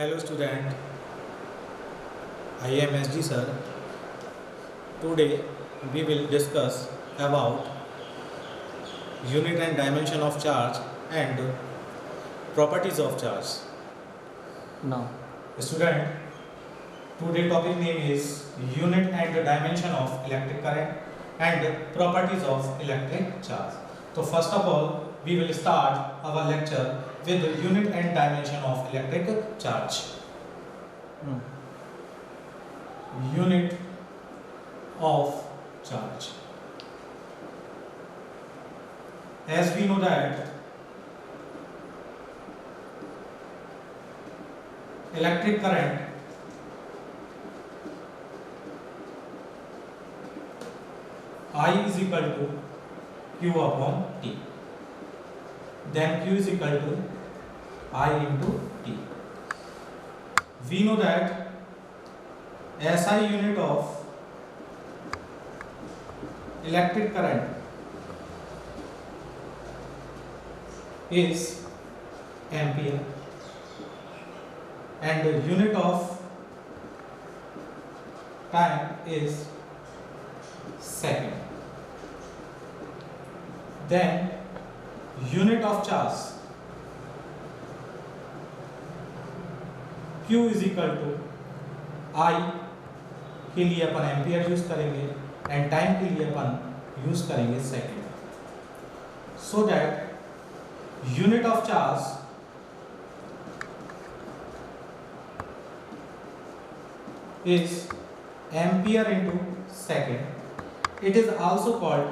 Hello student, I am SG sir. Today we will discuss about unit and dimension of charge and properties of charge. Now, Student, today topic name is unit and dimension of electric current and properties of electric charge. So first of all, we will start our lecture with the unit and dimension of electric charge. Unit of charge. As we know that electric current I is equal to Q upon T. Then Q is equal to I into T. We know that SI unit of electric current is ampere and the unit of time is second. Then unit of charge Q is equal to I के लिए अपन ampere use करेंगे and time के लिए अपन use करेंगे second. So that unit of charge is ampere into second. It is also called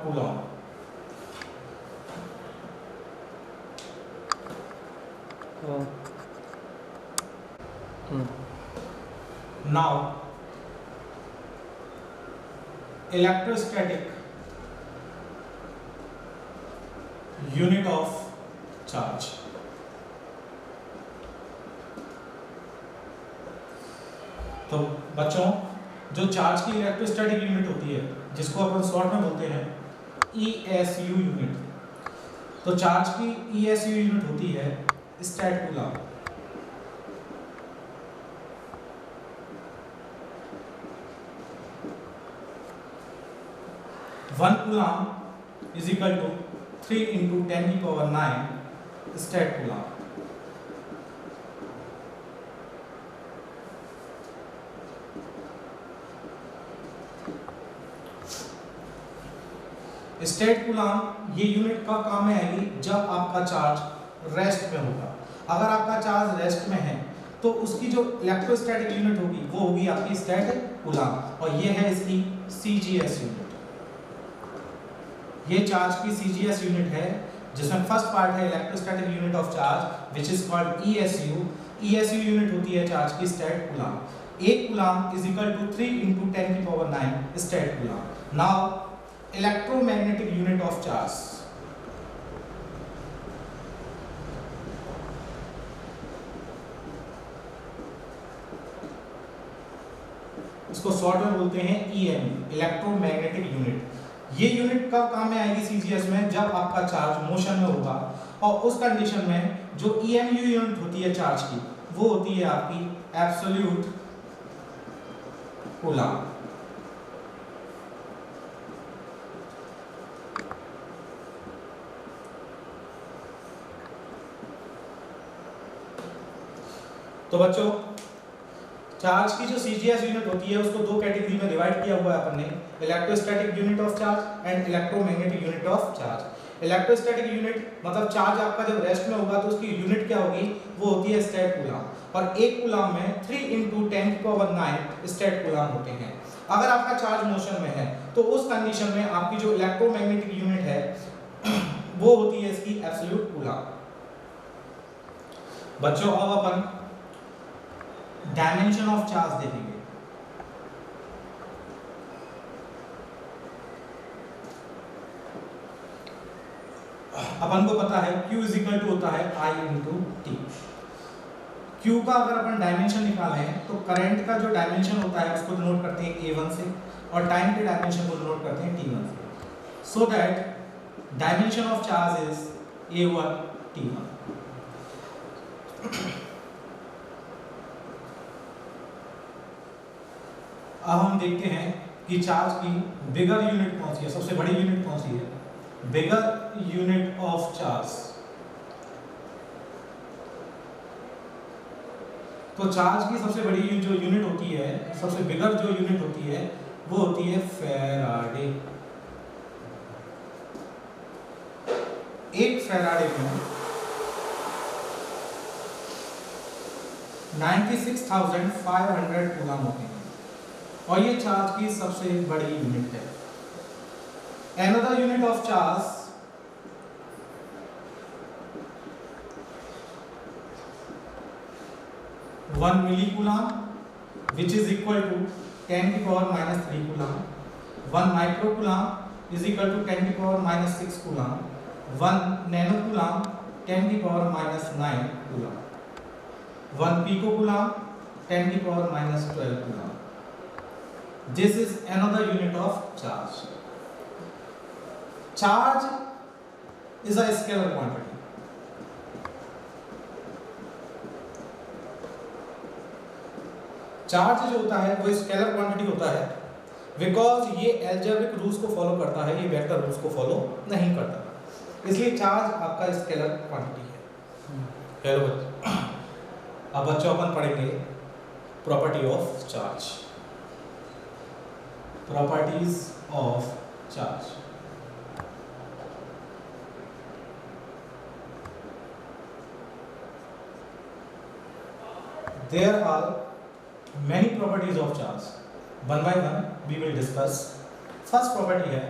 coulomb. Now electrostatic unit of charge. तो बच्चों, जो charge की इलेक्ट्रोस्टैटिक यूनिट होती है जिसको अपन शॉर्ट में बोलते हैं ESU यूनिट, तो चार्ज की ESU यूनिट होती है stat coulomb. One coulomb is equal to 3 into 10 की power 9 stat coulomb. Stat coulomb ये यूनिट कब काम में आएगी? जब आपका चार्ज रेस्ट में होगा. अगर आपका चार्ज रेस्ट में है तो उसकी जो इलेक्ट्रोस्टैटिक यूनिट होगी वो होगी आपकी स्टेट कूलम, और ये है इसकी CGS यूनिट. ये चार्ज की CGS यूनिट है जिसमें फर्स्ट पार्ट है electrostatic unit of charge which is called ESU. ESU unit होती है चार्ज की स्टेट कूलम. एक coulomb is equal to 3 into 10 की power 9 stat coulomb. Now electromagnetic unit of charge. इसको शॉर्ट में बोलते हैं EMU, इलेक्ट्रोमैग्नेटिक यूनिट. ये यूनिट कब काम में आएगी CGS में? जब आपका चार्ज मोशन में होगा, और उस कंडीशन में जो EMU यूनिट होती है चार्ज की वो होती है आपकी एब्सोल्यूट कूलम. तो बच्चों, चार्ज की जो CGS यूनिट होती है उसको दो कैटेगरी में डिवाइड किया हुआ है अपन ने, electrostatic unit of charge and electromagnetic unit of charge. Electrostatic unit मतलब चार्ज आपका जब रेस्ट में होगा तो उसकी यूनिट क्या होगी? वो होती है स्टेट कूलम, और एक कूलम में 3 into 10 की पावर 9 स्टेट कूलम होते हैं. अगर आपका चार्ज मोशन में है तो उस कंडीशन में आपकी जो इलेक्ट्रोमैग्नेटिक यूनिट है वो होती है इसकी एब्सोल्यूट कूलम. बच्चों, अब अपन डायमेंशन ऑफ चार्ज देखेंगे. अपन को पता है Q इज इक्वल टू होता है I इंटू टी. Q का अगर अपन डायमेंशन निकालें तो करंट का जो डायमेंशन होता है उसको नोट करते हैं A1 से, और टाइम के डायमेंशन को डिनोट करते हैं t1 से, so that dimension of charge is a1 t1। अब हम देखते हैं कि चार्ज की बिगर यूनिट कौन सी है, सबसे बड़ी यूनिट कौन सी है, बिगर यूनिट ऑफ चार्ज। तो चार्ज की सबसे बड़ी जो यूनिट होती है, सबसे बिगर जो यूनिट होती है वो होती है फैराडे। एक फैराडे में 96,500 कूलम होते हैं और ये चार्ज की सबसे बड़ी यूनिट है। Another unit of charge (1 millicoulomb), which is equal to 10 to the power minus 3 coulomb. 1 microcoulomb is equal to 10 to the power minus 6 coulomb. 1 nanocoulomb 10 to the power minus 9 coulomb. 1 picocoulomb 10 to the power minus 12 coulomb. This is another unit of charge. Charge is a scalar quantity. Charge जो होता है वो scalar quantity होता है because ये algebraic rules को follow करता है, ये वेक्टर रूल्स को फॉलो नहीं करता, इसलिए चार्ज आपका स्केलर क्वांटिटी है। हेलो बच्चों, अब बच्चों अपन पढ़ेंगे property of charge. Properties of charge. There are many properties of charge. One by one we will discuss. First property है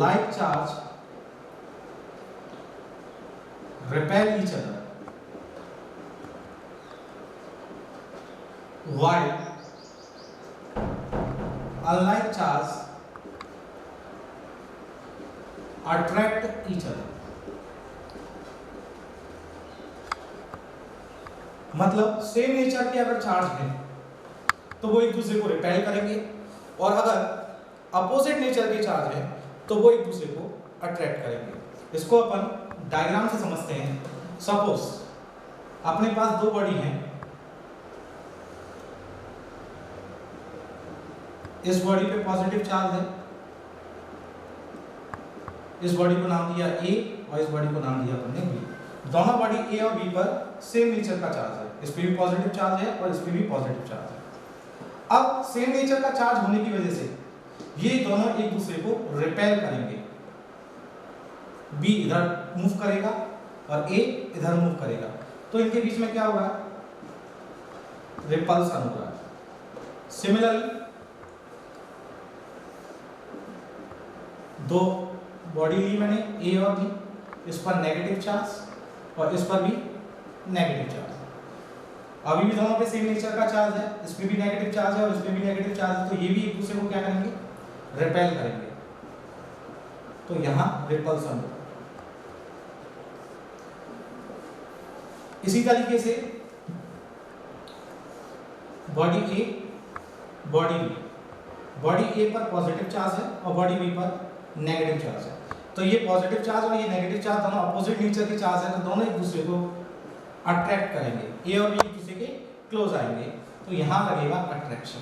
like charge repel each other while unlike charge attract each other. मतलब same nature के अगर charge हैं तो वो एक दूसरे को रिपेल करेंगे और अगर अपोजिट नेचर के चार्ज हैं तो वो एक दूसरे को अट्रैक्ट करेंगे। इसको अपन डायग्राम से समझते हैं। सपोज अपने पास दो बॉडी हैं, इस बॉडी पे पॉजिटिव चार्ज है, इस बॉडी को नाम दिया A और इस बॉडी को नाम दिया अपने B। दोनों बॉडी A और B पर सेम नेचर का चार्ज है, इस पे भी पॉजिटिव चार्ज है और इस पे भी पॉजिटिव चार्ज है। अब सेम नेचर का चार्ज होने की वजह से ये दोनों एक दूसरे को रिपेल करेंगे। B इधर मूव करेगा और A इधर मूव करेगा, तो इनके बीच में क्या हो रहा है, रिपल्सन हो रहा है। सिमिलरली दो बॉडी ली मैंने A और B, इस पर नेगेटिव चार्ज और इस पर भी नेगेटिव चार्ज। अभी भी दोनों पे सेम नेचर का चार्ज है, इस पे भी नेगेटिव चार्ज है और इस पे भी नेगेटिव चार्ज है, तो ये भी एक दूसरे को क्या करेंगे, रिपेल करेंगे। तो यहाँ रिपल्सन होगा। इसी तरीके से body A body B, body A पर पॉजिटिव चार्ज है और बॉडी B पर नेगेटिव चार्ज है, तो ये पॉजिटिव चार्ज और ये नेगेटिव चार्ज दोनों अपोजिट नेचर के चार्ज है, तो दोनों एक दूसरे को अट्रैक्ट करेंगे। A और B एक दूसरे के क्लोज आएंगे, तो यहां लगेगा attraction.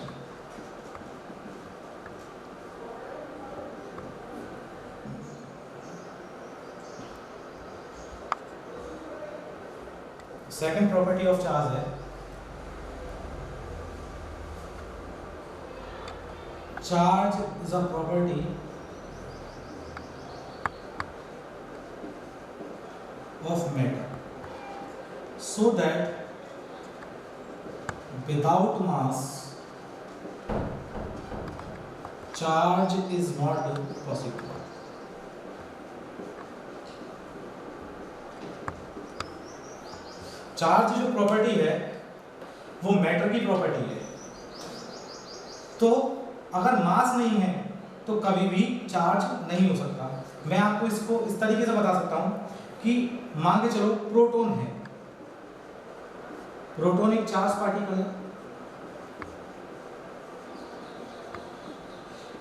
Second property of charge है charge is a property of matter so that without mass charge is not possible. Charge जो प्रॉपर्टी है वो मैटर की प्रॉपर्टी है, तो अगर मास नहीं है तो कभी भी चार्ज नहीं हो सकता। मैं आपको इसको इस तरीके से बता सकता हूं कि मान के चलो प्रोटॉन है, प्रोटॉन एक चार्ज पार्टिकल है,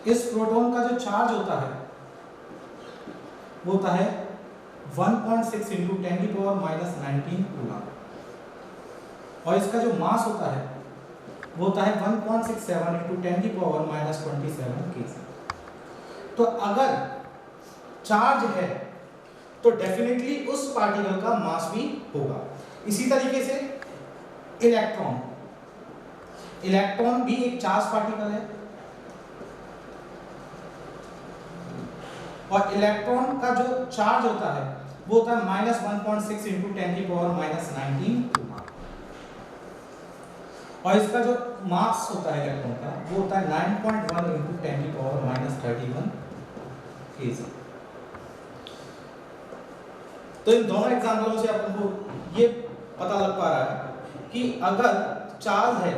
इस प्रोटॉन का जो चार्ज होता है वो होता है 1.6 इंटू 10⁻⁻19 कूलम, और इसका जो मास होता है वो होता है 1.67 इंटू 10⁻⁻27 केजी। तो अगर चार्ज है तो डेफिनेटली उस पार्टिकल का मास भी होगा। इसी तरीके से इलेक्ट्रॉन, इलेक्ट्रॉन भी एक चार्ज पार्टिकल है, और इलेक्ट्रॉन का जो चार्ज होता है वो होता है -1.6 इंटू 10⁻⁻19 कूलम, और इसका जो मास होता है इलेक्ट्रॉन का वो होता है 9.1 इंटू 10⁻31 केजी। तो इन दोनों एग्जाम्पलों से अपन को ये पता लग पा रहा है कि अगर चार्ज है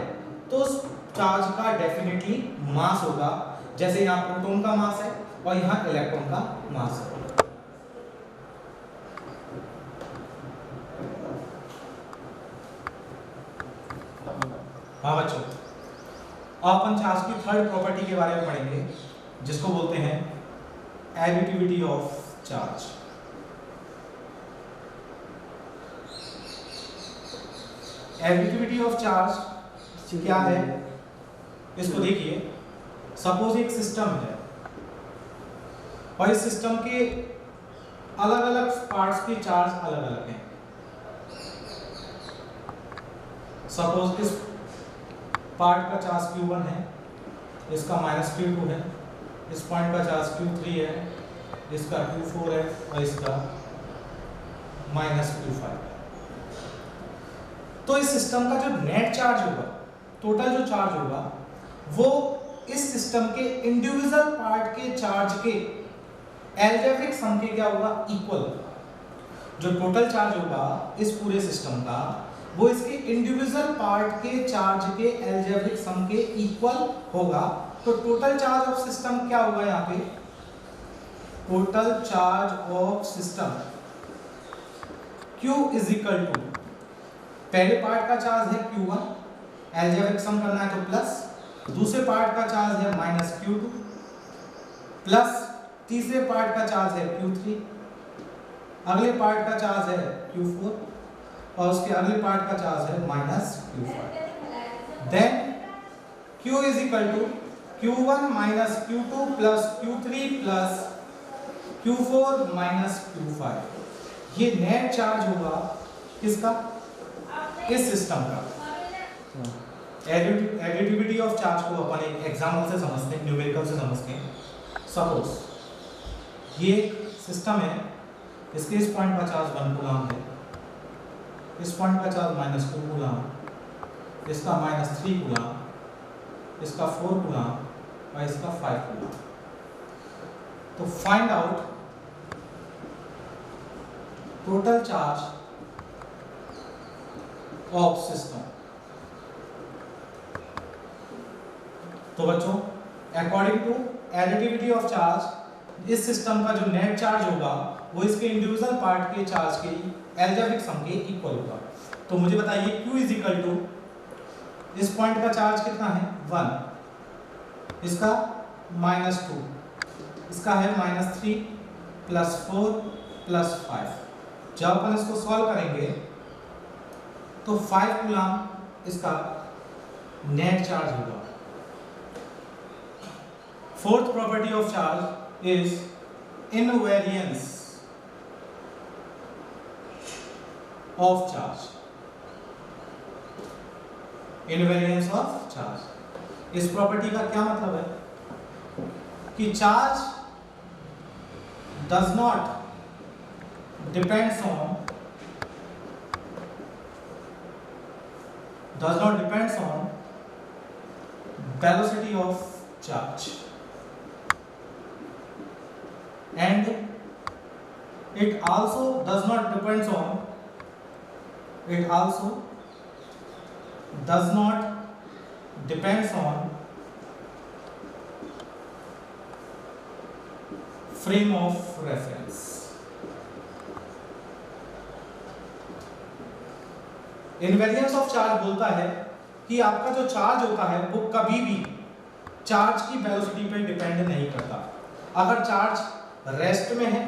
तो उस चार्ज का डेफिनेटली मास होगा, जैसे यहाँ प्रोटॉन का मास है और यहाँ इलेक्ट्रॉन का मास है। हाँ बच्चों, अपन चार्ज की थर्ड प्रॉपर्टी के बारे में पढ़ेंगे जिसको बोलते हैं additivity of charge. Additivity of charge क्या है, इसको देखिए। सपोज एक सिस्टम है और इस सिस्टम के अलग अलग पार्ट्स के चार्ज अलग अलग हैं। सपोज इस पार्ट का चार्ज Q1 है, इसका -Q2 है, इस पॉइंट का चार्ज Q3 है, इसका Q4 है और इसका -Q5 है। तो इस सिस्टम का जो नेट चार्ज होगा, टोटल जो चार्ज होगा, वो इस सिस्टम के इंडिविजुअल पार्ट के चार्ज के एल्जेब्रिक सम के क्या होगा, इक्वल। जो टोटल चार्ज होगा इस पूरे सिस्टम का वो इसके इंडिविजुअल पार्ट के चार्ज के एल्जेब्रिक सम के इक्वल होगा। तो टोटल चार्ज ऑफ सिस्टम क्या होगा, यहाँ पे total charge of system Q is equal to, पहले पार्ट का चार्ज है Q1, एल्जेब्रिक सम करना है तो प्लस, दूसरे पार्ट का चार्ज है -Q2 प्लस तीसरे पार्ट का चार्ज है Q3, अगले पार्ट का चार्ज है Q4 और उसके अगले पार्ट का चार्ज है -Q5। Then Q is equal to Q1 -Q2 plus Q3 plus Q4 -Q5। ये नेट चार्ज होगा किसका, इस सिस्टम का। एडिटिविटी ऑफ चार्ज को अपन एक एग्जांपल से समझते हैं, न्यूमेरिकल से समझते हैं। सपोज ये सिस्टम है, इसके इस पॉइंट का चार्ज 1 कूलम है, इस पॉइंट का चार्ज -2 कूलम, इसका -3 कूलम, इसका 4 कूलम और इसका 5 कूलम। तो find out total charge of system. तो बच्चों, according to additivity of charge, इस सिस्टम का जो नेट चार्ज होगा वो इसके इंडिविजुअल पार्ट के चार्ज के एल्जेब्रिक सम के इक्वल होगा। तो मुझे बताइए Q इज इक्वल टू, इस पॉइंट का चार्ज कितना है 1, इसका -2, इसका है -3 प्लस 4 प्लस 5। जब अपन इसको सॉल्व करेंगे तो 5 कूलम इसका नेट चार्ज होगा। Fourth property of charge is invariance of charge. Invariance of charge, इस प्रॉपर्टी का क्या मतलब है कि charge does not depends on velocity of charge, and it also does not depends on frame of reference। Invariance of charge बोलता है कि आपका जो चार्ज होता है वो कभी भी चार्ज की वेलोसिटी पे डिपेंड नहीं करता। अगर चार्ज रेस्ट में है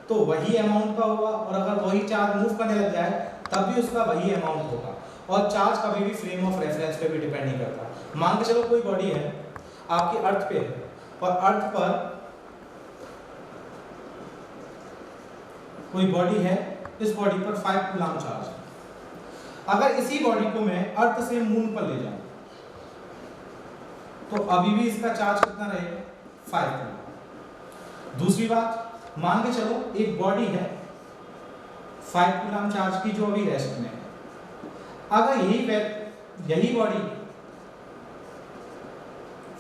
तो वही अमाउंट का होगा, और अगर वही चार्ज मूव करने लग जाए तब भी उसका वही अमाउंट होगा। और चार्ज कभी भी फ्रेम ऑफ रेफरेंस पे भी डिपेंड नहीं करता। मान के चलो कोई बॉडी है आपकी अर्थ पे है, और अर्थ पर कोई बॉडी है, इस बॉडी पर 5 कूलम चार्ज है। अगर इसी बॉडी को मैं अर्थ से मून पर ले जाऊं तो अभी भी इसका चार्ज कितना रहेगा? 5 कूलम। दूसरी बात, मान के चलो एक बॉडी है 5 कूलम चार्ज की जो अभी रेस्ट में है। अगर यही बॉडी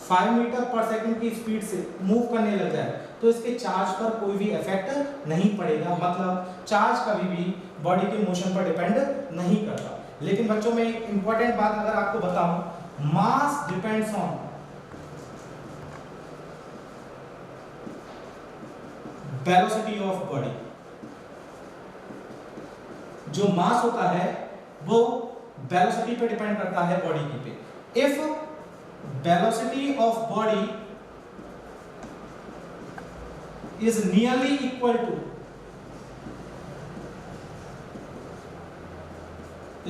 5 मीटर पर सेकंड की स्पीड से मूव करने लग जाए तो इसके चार्ज पर कोई भी इफेक्ट नहीं पड़ेगा। मतलब चार्ज कभी भी बॉडी के मोशन पर डिपेंड नहीं करता। लेकिन बच्चों में एक इंपॉर्टेंट बात अगर आपको बताऊं, mass depends on velocity of body. जो मास होता है वो वेलोसिटी पे डिपेंड करता है बॉडी की पे। If velocity of body is nearly equal to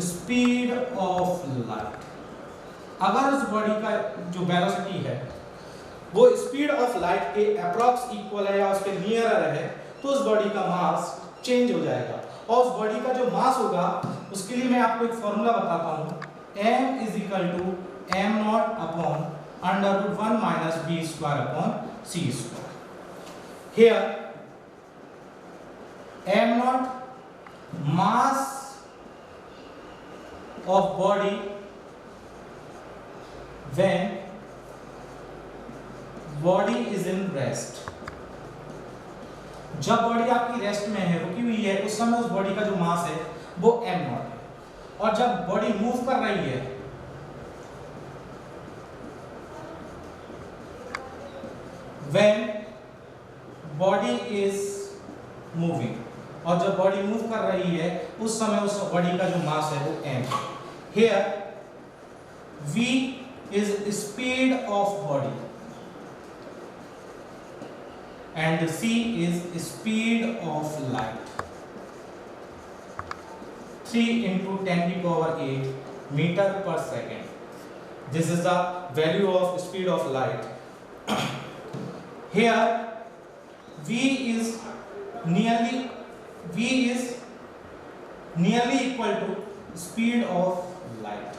speed of light, अगर उस बॉडी का जो वेलोसिटी है वो स्पीड ऑफ लाइट के अप्रॉक्स इक्वल है या उसके नियरर है, तो उस बॉडी का मास चेंज हो जाएगा। और उस बॉडी का जो मास होगा उसके लिए मैं आपको एक फॉर्मूला बताता हूं, m is equal to m not upon under root 1 minus b square upon c square. Here m not mass of body when body is in rest। जब बॉडी आपकी रेस्ट में है, रुकी हुई है, उस समय उस बॉडी का जो मास है वो m नॉट है। और जब बॉडी मूव कर रही है when body is moving, और जब बॉडी मूव कर रही है उस समय उस बॉडी का जो मास है वो m है। Here v is speed of body and c is speed of light। 3 into 10 to the power 8 meter per second, this is the value of speed of light। Here v is nearly equal to speed of light।